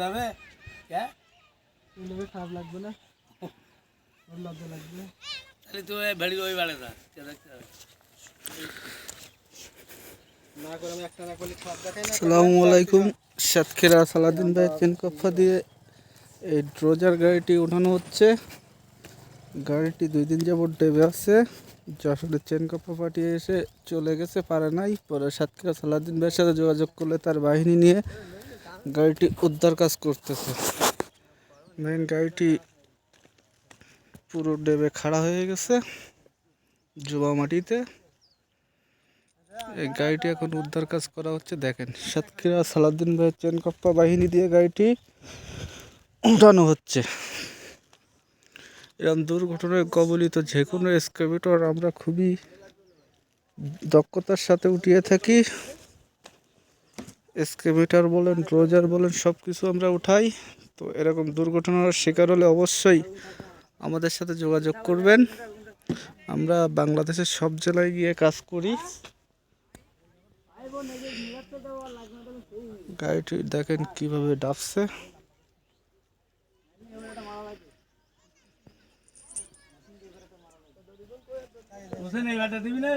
যাবে क्या इनमें खाब लग ना और लग लग তাহলে তো ভেড়ি ওই বাড়ে না না করে আমি একটা না করলে খাব দেখাই না। আসসালামু আলাইকুম। সাতক্ষীরা সালাদিন ভাই চেন কপ্পা দিয়ে এই ড্রোজার গাড়িটি উঠানো হচ্ছে। গাড়িটি 2 দিন যাবত ডেবে আছে। যশোরের চেন কপ্পা পাঠিয়ে এসে চলে গেছে, পারে নাই। পরে সাতক্ষীরা সালাদিন ভাইয়ের সাথে যোগাযোগ করলে তার বাহিনী নিয়ে গাড়িটি উদ্ধার কাজ করতেছে। মেন গাড়িটি পুরো ডেবে খাড়া হয়ে গেছে জোবা মাটিতে। এই গাড়িটি এখন উদ্ধার কাজ করা হচ্ছে। দেখেন, সাতক্ষীরা সালাউদ্দিন ভাইয়ের চেন কপ্পা বাহিনী দিয়ে গাড়িটি উঠানো হচ্ছে। এরকম দুর্ঘটনায় কবলিত যে কোনো এক্সকাভেটর আমরা খুবই দক্ষতার সাথে উঠিয়ে থাকি। এক্সকাভেটর বলেন, ড্রোজার বলেন, সব কিছু আমরা উঠাই। তো এরকম দুর্ঘটনার শিকার হলে অবশ্যই আমাদের সাথে যোগাযোগ করবেন। আমরা বাংলাদেশের সব জেলায় গিয়ে কাজ করি। গাড়িটি দেখেন কিভাবে ডাবছে। বুঝে নেই বাটা দিবি না